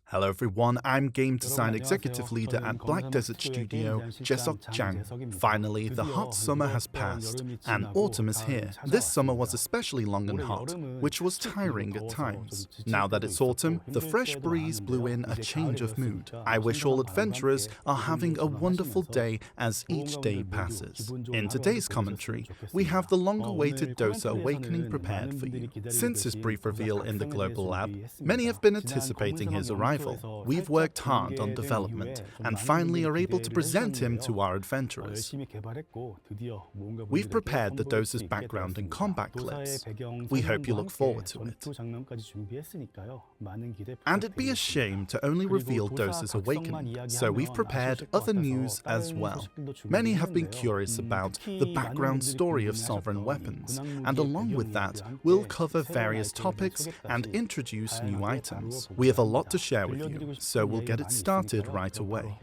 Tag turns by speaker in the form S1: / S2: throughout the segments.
S1: Hello everyone, I'm Game Design Executive Leader at Black Desert Studio, Jesok Jang. Finally, the hot summer has passed, and autumn is here. This summer was especially long and hot, which was tiring at times. Now that it's autumn, the fresh breeze blew in a change of mood. I wish all adventurers are having a wonderful day as each day passes. In today's commentary, we have the long-awaited Dosa Awakening prepared for you. Since his brief reveal in the Global Lab, many have been anticipating his arrival. We've worked hard on development and finally are able to present him to our adventurers. We've prepared the Dosa's background and combat clips. We hope you look forward to it. And it'd be a shame to only reveal Dosa's Awakening, so we've prepared other news as well. Many have been curious about the background story of Sovereign Weapons, and along with that, we'll cover various topics and introduce new items. We have a lot to share with you, so we'll get it started right away.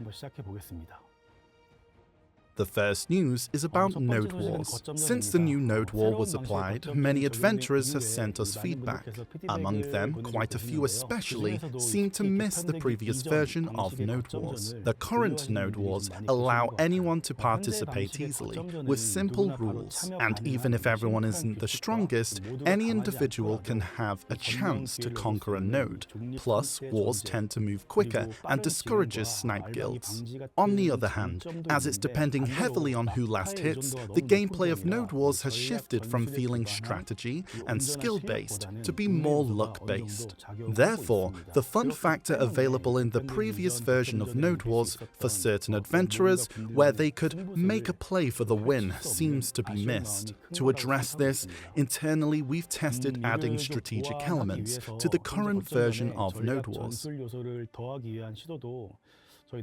S1: The first news is about Node Wars. Since the new Node War was applied, many adventurers have sent us feedback. Among them, quite a few especially seem to miss the previous version of Node Wars. The current Node Wars allow anyone to participate easily, with simple rules. And even if everyone isn't the strongest, any individual can have a chance to conquer a node. Plus, wars tend to move quicker and discourages snipe guilds. On the other hand, as it's depending heavily on who last hits, the gameplay of Node Wars has shifted from feeling strategy and skill-based to be more luck-based. Therefore, the fun factor available in the previous version of Node Wars for certain adventurers, where they could make a play for the win, seems to be missed. To address this, internally we've tested adding strategic elements to the current version of Node Wars.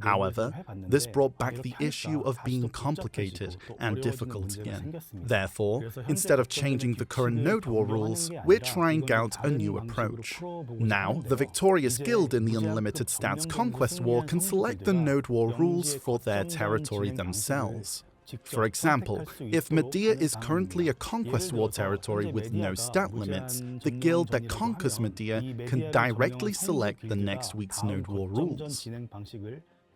S1: However, this brought back the issue of being complicated and difficult again. Therefore, instead of changing the current Node War rules, we're trying out a new approach. Now, the victorious guild in the Unlimited Stats Conquest War can select the Node War rules for their territory themselves. For example, if Medea is currently a Conquest War territory with no stat limits, the guild that conquers Medea can directly select the next week's Node War rules.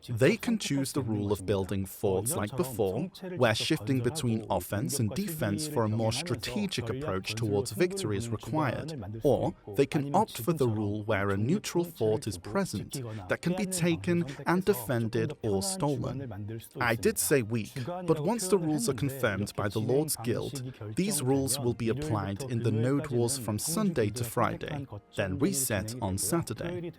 S1: They can choose the rule of building forts like before, where shifting between offense and defense for a more strategic approach towards victory is required, or they can opt for the rule where a neutral fort is present that can be taken and defended or stolen. I did say weak, but once the rules are confirmed by the Lord's Guild, these rules will be applied in the Node Wars from Sunday to Friday, then reset on Saturday.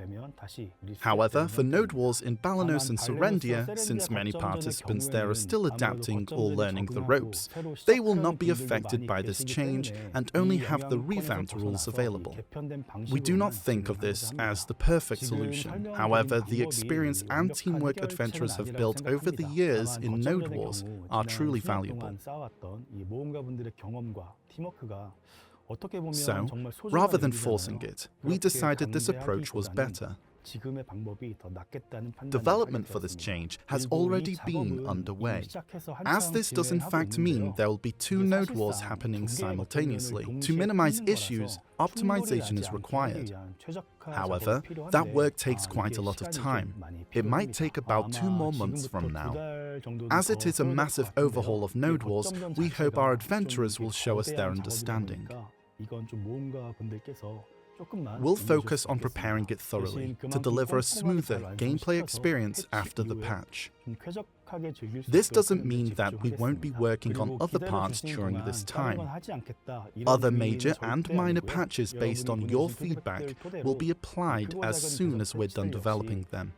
S1: However, for Node Wars in Balanos and Serendia, since many participants there are still adapting or learning the ropes, they will not be affected by this change and only have the revamped rules available. We do not think of this as the perfect solution. However, the experience and teamwork adventurers have built over the years in Node Wars are truly valuable. So, rather than forcing it, we decided this approach was better. Development for this change has already been underway, as this does in fact mean there will be two Node Wars happening simultaneously. To minimize issues, optimization is required. However, that work takes quite a lot of time. It might take about 2 more months from now. As it is a massive overhaul of Node Wars, we hope our adventurers will show us their understanding. We'll focus on preparing it thoroughly to deliver a smoother gameplay experience after the patch. This doesn't mean that we won't be working on other parts during this time. Other major and minor patches based on your feedback will be applied as soon as we're done developing them.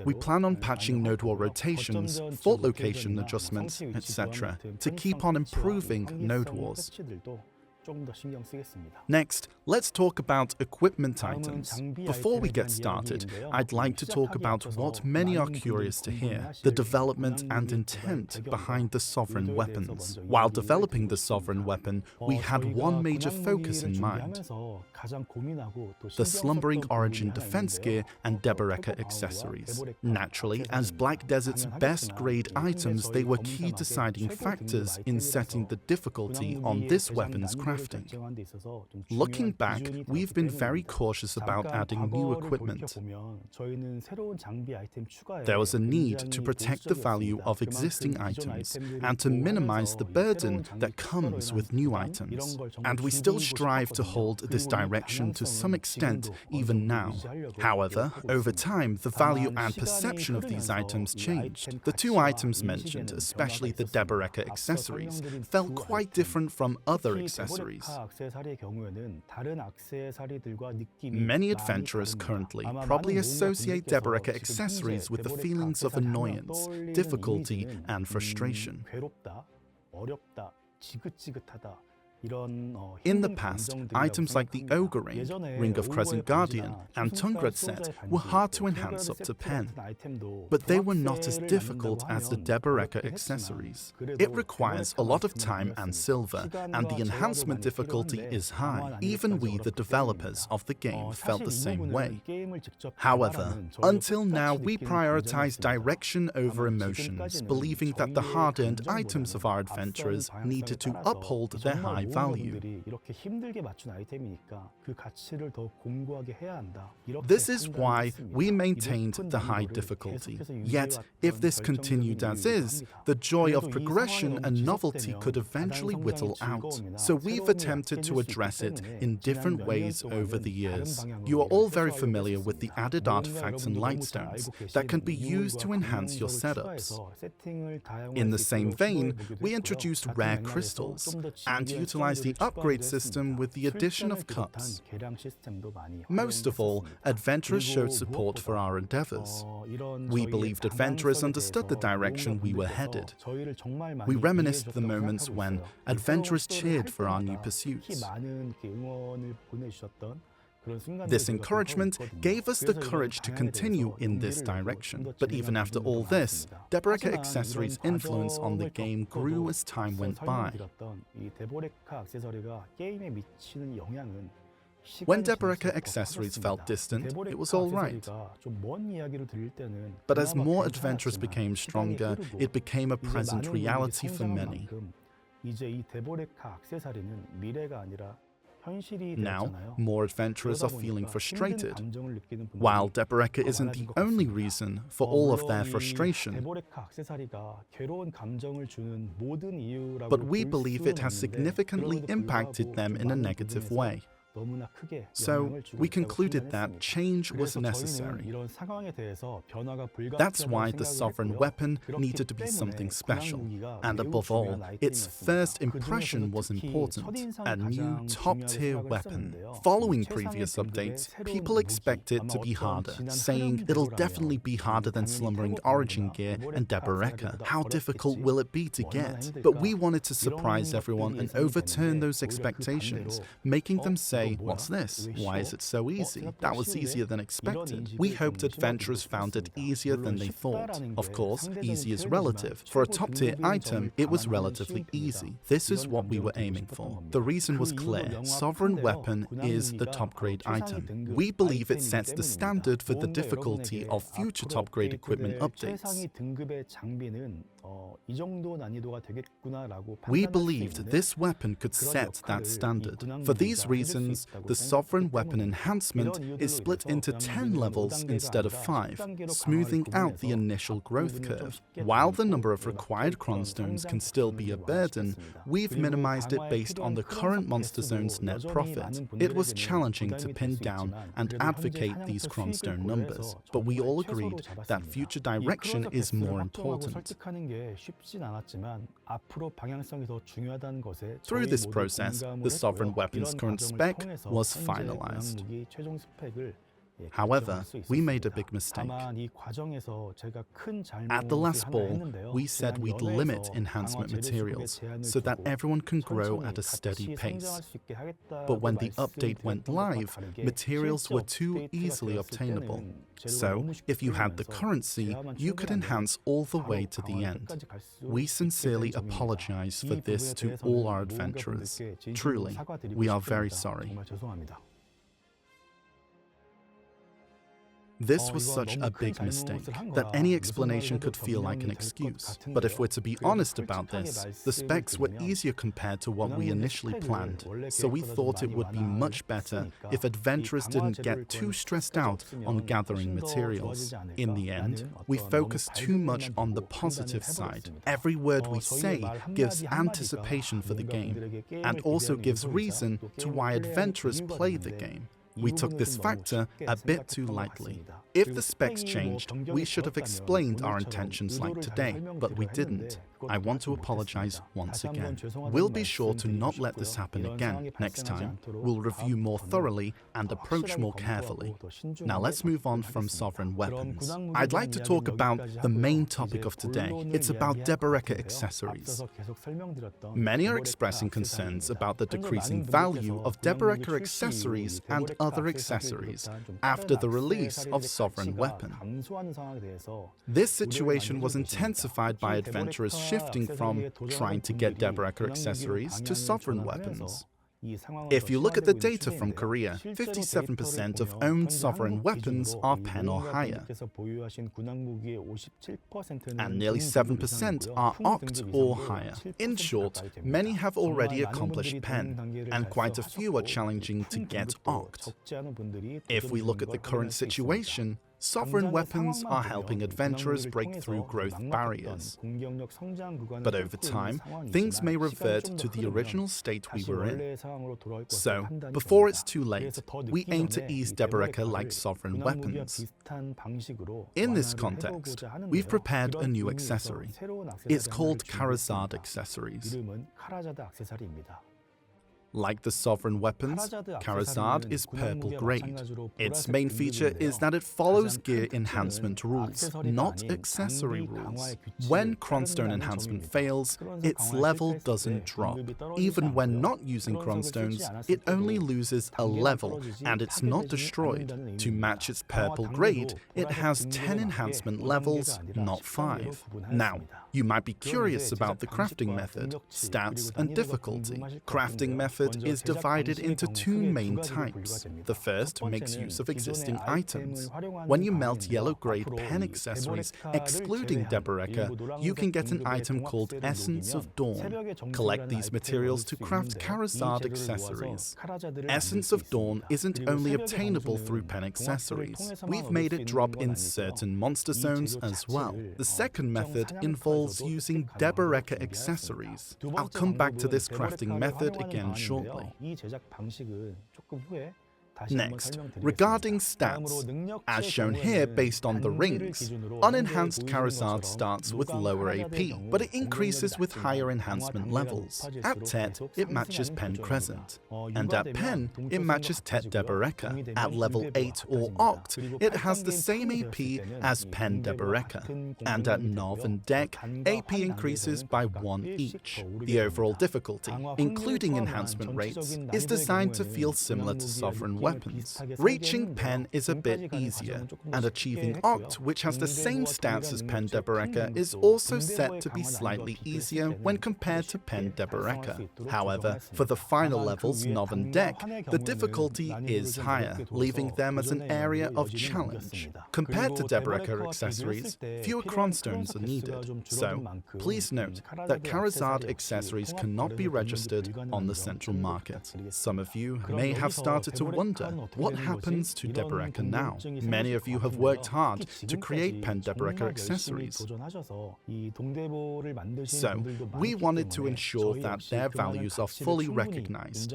S1: We plan on patching Node War rotations, fort location adjustments, etc. to keep on improving Node Wars. Next, let's talk about equipment items. Before we get started, I'd like to talk about what many are curious to hear, the development and intent behind the Sovereign weapons. While developing the Sovereign weapon, we had one major focus in mind: the Slumbering Origin defense gear and Deboreka accessories. Naturally, as Black Desert's best grade items, they were key deciding factors in setting the difficulty on this weapon's crafting. crafting. Looking back, we've been very cautious about adding new equipment. There was a need to protect the value of existing items and to minimize the burden that comes with new items. And we still strive to hold this direction to some extent even now. However, over time, the value and perception of these items changed. The two items mentioned, especially the Deboreka accessories, felt quite different from other accessories. Many adventurers currently probably associate Deboreka accessories with the feelings of annoyance, difficulty, and frustration. In the past, items like the Ogre Ring of Crescent Guardian, and Tungrat set were hard to enhance up to pen, but they were not as difficult as the Deboreka accessories. It requires a lot of time and silver, and the enhancement difficulty is high. Even we, the developers of the game, felt the same way. However, until now we prioritize direction over emotions, believing that the hard-earned items of our adventurers needed to uphold their high value. This is why we maintained the high difficulty. Yet, if this continued as is, the joy of progression and novelty could eventually whittle out. So we've attempted to address it in different ways over the years. You are all very familiar with the added artifacts and lightstones that can be used to enhance your setups. In the same vein, we introduced rare crystals and utilized the upgrade system with the addition of cups. Most of all, adventurers showed support for our endeavors. We believed adventurers understood the direction we were headed. We reminisced the moments when adventurers cheered for our new pursuits. This encouragement gave us the courage to continue in this direction. But even after all this, Deboreka accessories' influence on the game grew as time went by. When Deboreka accessories felt distant, it was all right. But as more adventurers became stronger, it became a present reality for many. Now, more adventurers are feeling frustrated. While Deboreka isn't the only reason for all of their frustration, but we believe it has significantly impacted them in a negative way. So, we concluded that change was necessary. That's why the Sovereign Weapon needed to be something special. And above all, its first impression was important, a new top-tier weapon. Following previous updates, people expect it to be harder, saying it'll definitely be harder than Slumbering Origin Gear and Deboreka. How difficult will it be to get? But we wanted to surprise everyone and overturn those expectations, making them say, "What's this? Why is it so easy? That was easier than expected." We hoped adventurers found it easier than they thought. Of course, easy is relative. For a top-tier item, it was relatively easy. This is what we were aiming for. The reason was clear. Sovereign Weapon is the top-grade item. We believe it sets the standard for the difficulty of future top-grade equipment updates. We believed this weapon could set that standard. For these reasons, the Sovereign Weapon enhancement is split into 10 levels instead of 5, smoothing out the initial growth curve. While the number of required cronstones can still be a burden, we've minimized it based on the current Monster Zone's net profit. It was challenging to pin down and advocate these cronstone numbers, but we all agreed that future direction is more important. Through this process, the Sovereign Weapon's current spec was finalized. However, we made a big mistake. At the last ball, we said we'd limit enhancement materials so that everyone can grow at a steady pace. But when the update went live, materials were too easily obtainable. So, if you had the currency, you could enhance all the way to the end. We sincerely apologize for this to all our adventurers. Truly, we are very sorry. This was such a big mistake that any explanation could feel like an excuse. But if we're to be honest about this, the specs were easier compared to what we initially planned, so we thought it would be much better if adventurers didn't get too stressed out on gathering materials. In the end, we focused too much on the positive side. Every word we say gives anticipation for the game, and also gives reason to why adventurers play the game. We took this factor a bit too lightly. If the specs changed, we should have explained our intentions like today, but we didn't. I want to apologize once again. We'll be sure to not let this happen again next time. We'll review more thoroughly and approach more carefully. Now let's move on from sovereign weapons. I'd like to talk about the main topic of today. It's about Deboreka accessories. Many are expressing concerns about the decreasing value of Deboreka accessories and other accessories after the release of Sovereign Weapon. This situation was intensified by adventurers shifting from trying to get Deboreka accessories to sovereign weapons. If you look at the data from Korea, 57% of owned sovereign weapons are pen or higher, and nearly 7% are Oct or higher. In short, many have already accomplished pen, and quite a few are challenging to get Oct. If we look at the current situation, sovereign weapons are helping adventurers break through growth barriers. But over time, things may revert to the original state we were in. So, before it's too late, we aim to ease Deboreka like sovereign weapons. In this context, we've prepared a new accessory. It's called Kharazad accessories. Like the sovereign weapons, Kharazad is purple grade. Its main feature is that it follows gear enhancement rules, not accessory rules. When Cronstone enhancement fails, its level doesn't drop. Even when not using Cronstones, it only loses a level, and it's not destroyed. To match its purple grade, it has 10 enhancement levels, not 5. Now, you might be curious about the crafting method, stats, and difficulty. Crafting method is divided into two main types. The first makes use of existing items. When you melt yellow-grade pen accessories, excluding Deboreka, you can get an item called Essence of Dawn. Collect these materials to craft Kharazad accessories. Essence of Dawn isn't only obtainable through pen accessories. We've made it drop in certain monster zones as well. The second method involves using Deboreka accessories. I'll come back to this crafting method again shortly. Next, regarding stats, as shown here based on the rings, unenhanced Kharazad starts with lower AP, but it increases with higher enhancement levels. At Tet, it matches Pen Crescent, and at Pen, it matches Tet Deboreka. At level 8 or Oct, it has the same AP as Pen Deboreka, and at Nov and Dek, AP increases by 1 each. The overall difficulty, including enhancement rates, is designed to feel similar to Sovereign Weapons. Reaching Pen is a bit easier, and achieving Oct, which has the same stats as Pen Deboreka, is also set to be slightly easier when compared to Pen Deboreka. However, for the final levels, Nov and Dek, the difficulty is higher, leaving them as an area of challenge. Compared to Deboreka accessories, fewer Cronstones are needed, so please note that Kharazad accessories cannot be registered on the central market. Some of you may have started to wonder, what happens to Deboreka now? Many of you have worked hard to create Pen Deboreka accessories. So, we wanted to ensure that their values are fully recognized.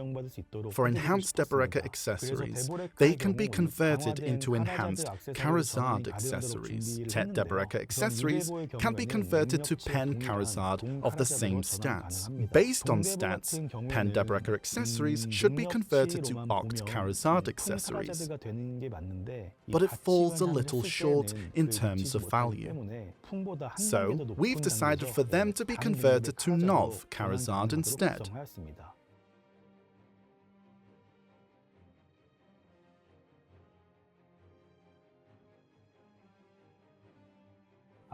S1: For enhanced Deboreka accessories, they can be converted into enhanced Kharazad accessories. Tet Deboreka accessories can be converted to Pen Kharazad of the same stats. Based on stats, Pen Deboreka accessories should be converted to Oct Kharazad accessories, but it falls a little short in terms of value. So, we've decided for them to be converted to Nov Kharazad instead.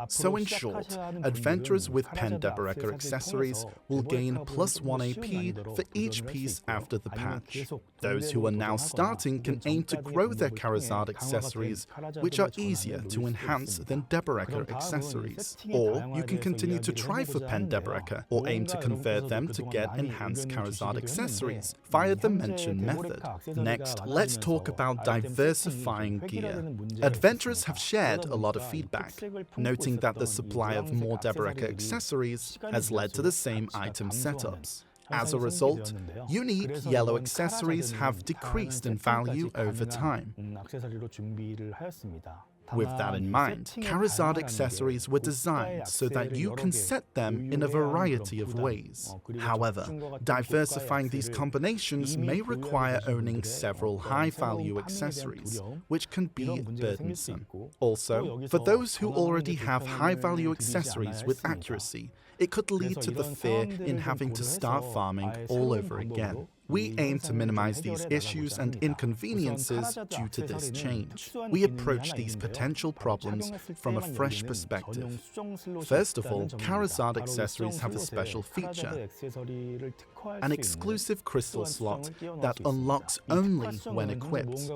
S1: So in short, adventurers with Penn-Deboreka accessories will gain +1 AP for each piece after the patch. Those who are now starting can aim to grow their Kharazad accessories, which are easier to enhance than Deboreka accessories. Or you can continue to try for Penn-Deboreka or aim to convert them to get enhanced Kharazad accessories via the mentioned method. Next, let's talk about diversifying gear. Adventurers have shared a lot of feedback, noting that the supply of more Deboreka accessories has led to the same item setups. As a result, unique yellow accessories have decreased in value over time. With that in mind, Kharazad accessories were designed so that you can set them in a variety of ways. However, diversifying these combinations may require owning several high-value accessories, which can be burdensome. Also, for those who already have high-value accessories with accuracy, it could lead to the fear in having to start farming all over again. We aim to minimize these issues and inconveniences due to this change. We approach these potential problems from a fresh perspective. First of all, Kharazad accessories have a special feature, an exclusive crystal slot that unlocks only when equipped.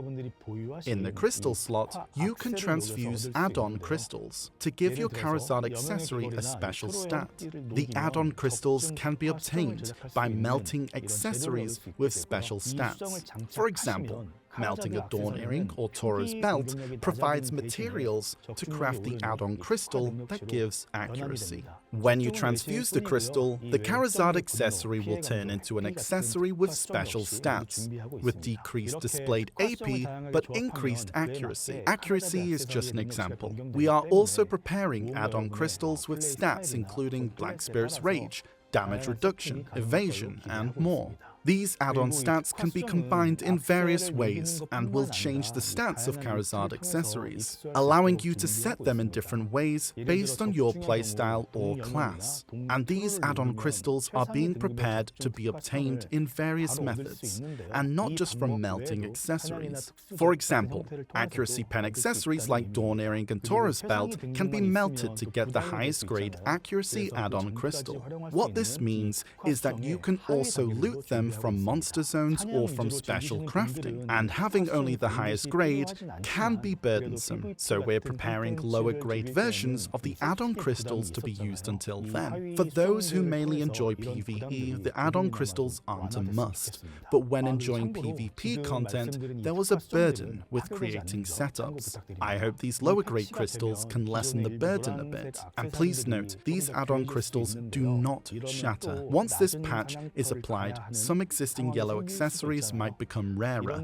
S1: In the crystal slot, you can transfuse add-on crystals to give your Kharazad accessory a special stat. The add-on crystals can be obtained by melting accessories with special stats. For example, melting a Dawn Earring or Tauros belt provides materials to craft the add-on crystal that gives accuracy. When you transfuse the crystal, the Kharazad accessory will turn into an accessory with special stats, with decreased displayed AP but increased accuracy. Accuracy is just an example. We are also preparing add-on crystals with stats including Black Spirit's Rage, damage reduction, evasion, and more. These add-on stats can be combined in various ways and will change the stats of Kharazad accessories, allowing you to set them in different ways based on your playstyle or class. And these add-on crystals are being prepared to be obtained in various methods, and not just from melting accessories. For example, accuracy pen accessories like Dawn Earring and Tauros belt can be melted to get the highest grade accuracy add-on crystal. What this means is that you can also loot them from monster zones or from special crafting, and having only the highest grade can be burdensome, so we're preparing lower grade versions of the add-on crystals to be used until then. For those who mainly enjoy PvE, the add-on crystals aren't a must, but when enjoying PvP content, there was a burden with creating setups. I hope these lower grade crystals can lessen the burden a bit, and please note, these add-on crystals do not shatter. Once this patch is applied, some existing yellow accessories might become rarer.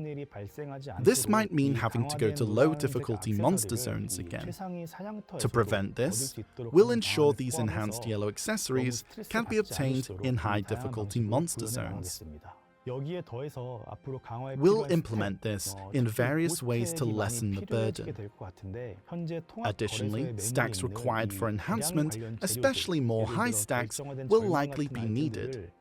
S1: This might mean having to go to low difficulty monster zones again. To prevent this, we'll ensure these enhanced yellow accessories can be obtained in high difficulty monster zones. We'll implement this in various ways to lessen the burden. Additionally, stacks required for enhancement, especially more high stacks, will likely be needed.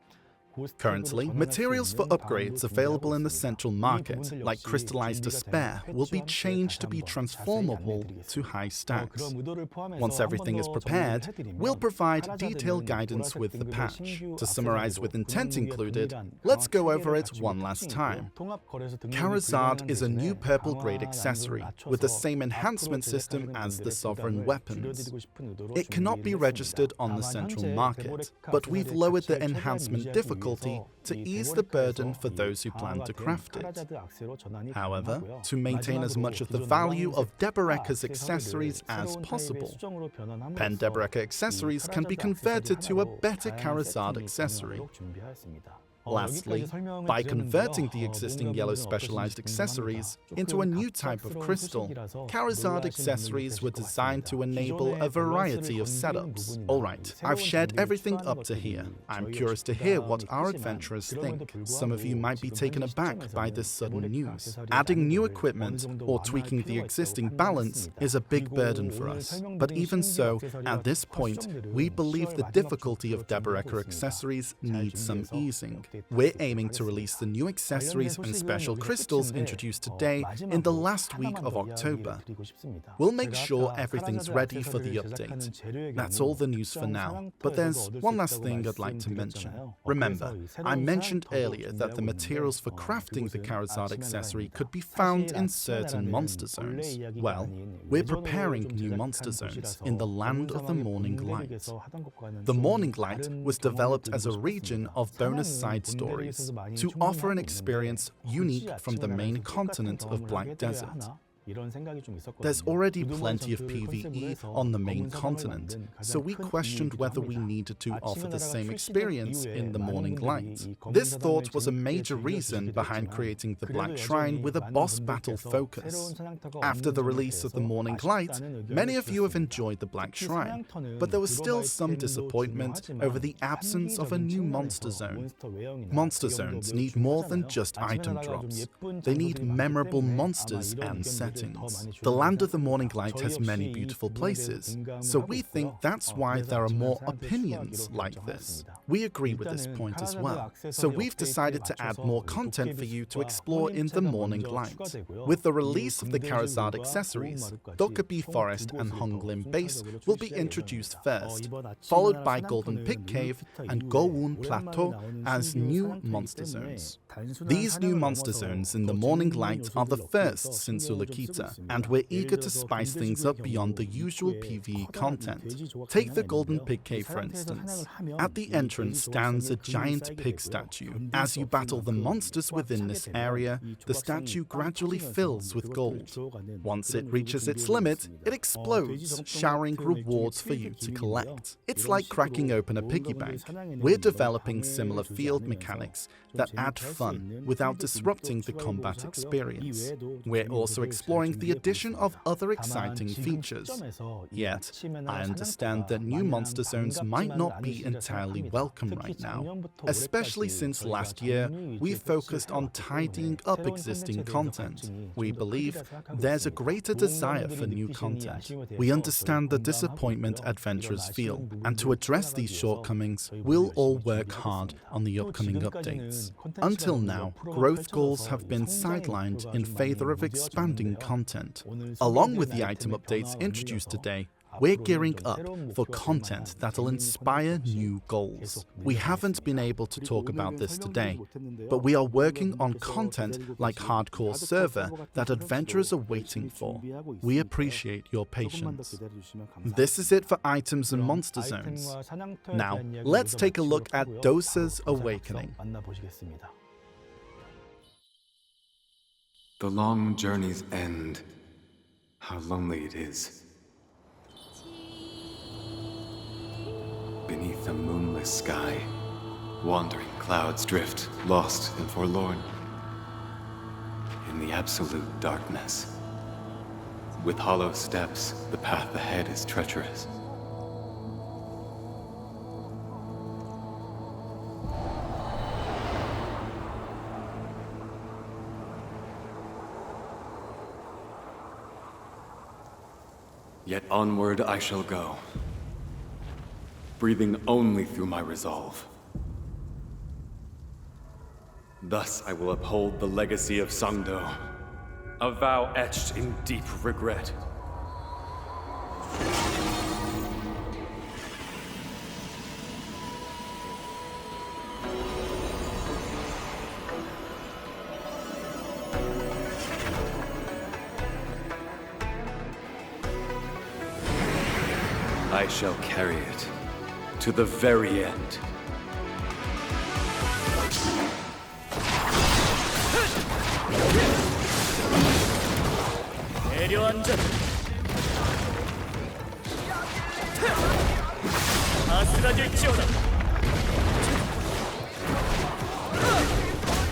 S1: Currently, materials for upgrades available in the central market, like Crystallized Despair, will be changed to be transformable to high stacks. Once everything is prepared, we'll provide detailed guidance with the patch. To summarize with intent included, let's go over it one last time. Kharazad is a new purple grade accessory, with the same enhancement system as the Sovereign weapons. It cannot be registered on the central market, but we've lowered the enhancement difficulty to ease the burden for those who plan to craft it. However, to maintain as much of the value of Deboreka's accessories as possible, Penn-Deboreka accessories can be converted to a better Kharazad accessory. Lastly, by converting the existing yellow specialized accessories into a new type of crystal, Kharazad accessories were designed to enable a variety of setups. Alright, I've shared everything up to here. I'm curious to hear what our adventurers think. Some of you might be taken aback by this sudden news. Adding new equipment or tweaking the existing balance is a big burden for us. But even so, at this point, we believe the difficulty of Deboreka accessories needs some easing. We're aiming to release the new accessories and special crystals introduced today in the last week of October. We'll make sure everything's ready for the update. That's all the news for now, but there's one last thing I'd like to mention. Remember, I mentioned earlier that the materials for crafting the Charizard accessory could be found in certain monster zones. Well, we're preparing new monster zones in the Land of the Morning Light. The Morning Light was developed as a region of bonus side stories to offer an experience unique from the main continent of Black Desert. There's already plenty of PvE on the main continent, so we questioned whether we needed to offer the same experience in the Morning Light. This thought was a major reason behind creating the Black Shrine with a boss battle focus. After the release of the Morning Light, many of you have enjoyed the Black Shrine, but there was still some disappointment over the absence of a new monster zone. Monster zones need more than just item drops. They need memorable monsters and settings. The Land of the Morning Light has many beautiful places, so we think that's why there are more opinions like this. We agree with this point as well, so we've decided to add more content for you to explore in the Morning Light. With the release of the Charizard accessories, Dokkaebi Forest and Honglim Base will be introduced first, followed by Golden Pig Cave and Gowon Plateau as new monster zones. These new monster zones in the Morning Light are the first since Ulukita, and we're eager to spice things up beyond the usual PvE content. Take the Golden Pig Cave for instance. At the entrance stands a giant pig statue. As you battle the monsters within this area, the statue gradually fills with gold. Once it reaches its limit, it explodes, showering rewards for you to collect. It's like cracking open a piggy bank. We're developing similar field mechanics that add fun without disrupting the combat experience. We're also exploring the addition of other exciting features. Yet, I understand that new monster zones might not be entirely welcome right now, especially since last year we've focused on tidying up existing content. We believe there's a greater desire for new content. We understand the disappointment adventurers feel, and to address these shortcomings, we'll all work hard on the upcoming updates. Until now, growth goals have been sidelined in favor of expanding content. Along with the item updates introduced today, we're gearing up for content that'll inspire new goals. We haven't been able to talk about this today, but we are working on content like Hardcore Server that adventurers are waiting for. We appreciate your patience. This is it for items and monster zones. Now, let's take a look at Dosa's Awakening.
S2: The long journey's end. How lonely it is. Beneath a moonless sky, wandering clouds drift, lost and forlorn. In the absolute darkness. With hollow steps, the path ahead is treacherous. Yet onward I shall go, breathing only through my resolve. Thus I will uphold the legacy of Sangdo, a vow etched in deep regret. I shall carry it to the very end.
S3: 내려앉아. 아스라질지어다.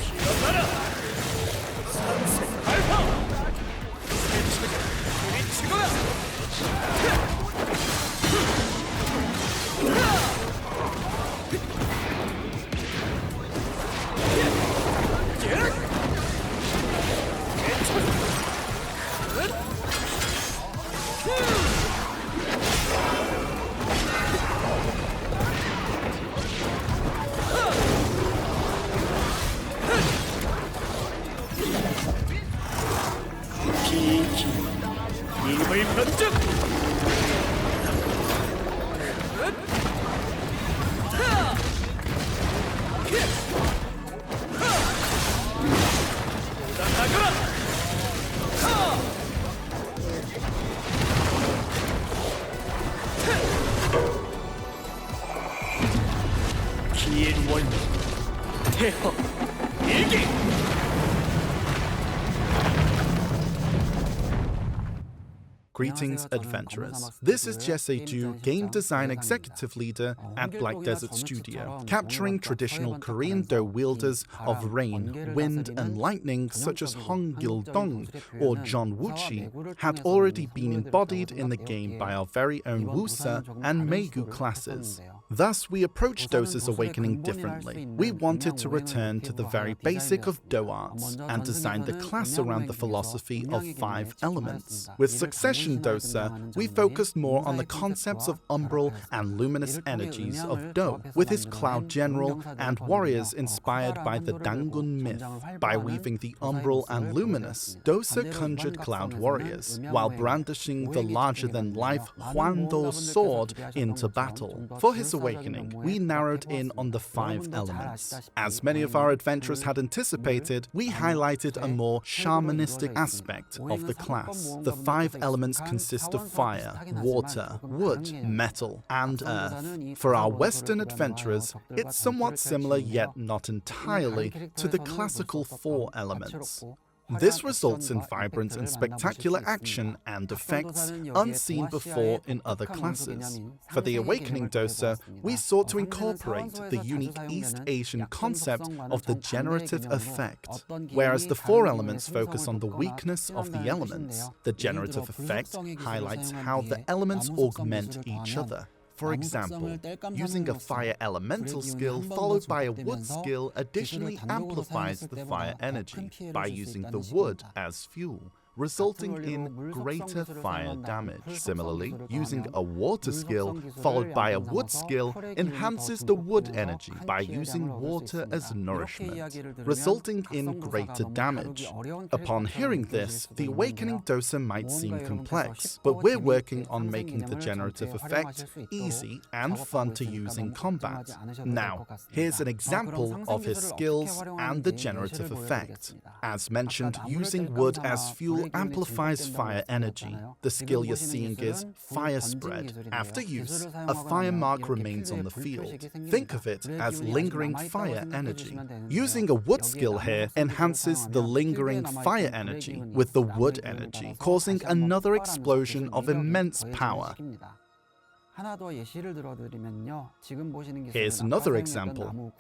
S3: 기어가라. 삼색 발파. 세차게 부딪히거라. 숨을 변중. 나가라. 기일원 태허 일기.
S1: Greetings, adventurers. This is Jesse Ju, Game Design Executive Leader at Black Desert Studio. Capturing traditional Korean Do wielders of rain, wind, and lightning such as Hong Gil-dong or John Wuchi had already been embodied in the game by our very own Wusa and Meigu classes. Thus, we approached Dosa's Awakening differently. We wanted to return to the very basic of Do arts and designed the class around the philosophy of 5 elements. With Succession Dosa, we focused more on the concepts of umbral and luminous energies of Do, with his Cloud General and warriors inspired by the Dangun myth. By weaving the umbral and luminous, Dosa conjured cloud warriors, while brandishing the larger-than-life Hwando sword into battle. For his Awakening, we narrowed in on the 5 elements. As many of our adventurers had anticipated, we highlighted a more shamanistic aspect of the class. The 5 elements consist of fire, water, wood, metal, and earth. For our Western adventurers, it's somewhat similar yet not entirely to the classical 4 elements. This results in vibrant and spectacular action and effects unseen before in other classes. For the Awakening Dosa, we sought to incorporate the unique East Asian concept of the generative effect. Whereas the 4 elements focus on the weakness of the elements, the generative effect highlights how the elements augment each other. For example, using a fire elemental skill followed by a wood skill additionally amplifies the fire energy by using the wood as fuel, resulting in greater fire damage. Similarly, using a water skill followed by a wood skill enhances the wood energy by using water as nourishment, resulting in greater damage. Upon hearing this, the Awakening Dosa might seem complex, but we're working on making the generative effect easy and fun to use in combat. Now, here's an example of his skills and the generative effect. As mentioned, using wood as fuel amplifies fire energy. The skill you're seeing is Fire Spread. After use, a fire mark remains on the field. Think of it as lingering fire energy. Using a wood skill here enhances the lingering fire energy with the wood energy, causing another explosion of immense power. Here's another example.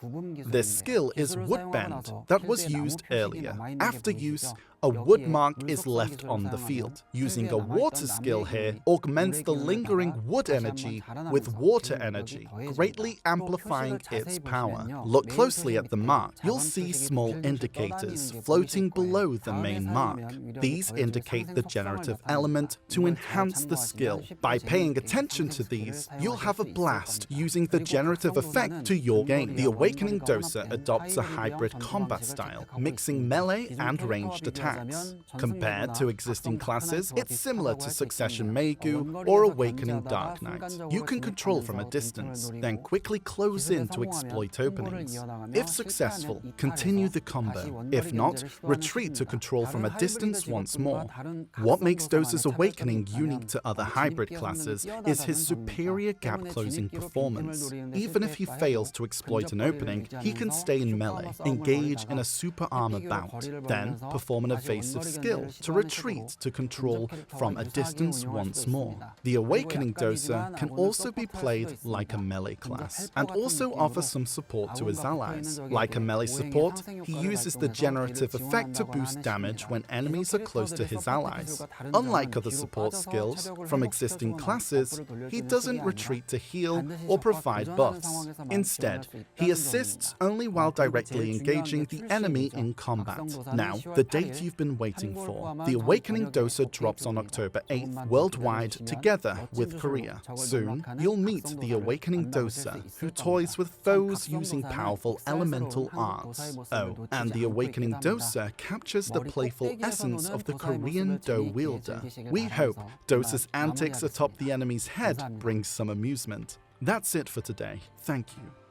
S1: This skill is Wood Bend that was used earlier. After use, a wood mark is left on the field. Using a water skill here augments the lingering wood energy with water energy, greatly amplifying its power. Look closely at the mark. You'll see small indicators floating below the main mark. These indicate the generative element to enhance the skill. By paying attention to these, you'll have a blast using the generative effect to your game. The Awakening Dosa adopts a hybrid combat style, mixing melee and ranged attacks. Compared to existing classes, it's similar to Succession Meigu or Awakening Dark Knight. You can control from a distance, then quickly close in to exploit openings. If successful, continue the combo. If not, retreat to control from a distance once more. What makes Dosa's Awakening unique to other hybrid classes is his superior gap-closing performance. Even if he fails to exploit an opening, he can stay in melee, engage in a super armor bout, then perform an evasive skill to retreat to control from a distance once more. The Awakening Dosa can also be played like a melee class, and also offer some support to his allies. Like a melee support, he uses the generative effect to boost damage when enemies are close to his allies. Unlike other support skills from existing classes, he doesn't doesn't retreat to heal or provide buffs. Instead, he assists only while directly engaging the enemy in combat. Now, the date you've been waiting for. The Awakening Dosa drops on October 8th worldwide together with Korea. Soon, you'll meet the Awakening Dosa, who toys with foes using powerful elemental arts. Oh, and the Awakening Dosa captures the playful essence of the Korean Do wielder. We hope Dosa's antics atop the enemy's head brings some amusement. That's it for today. Thank you.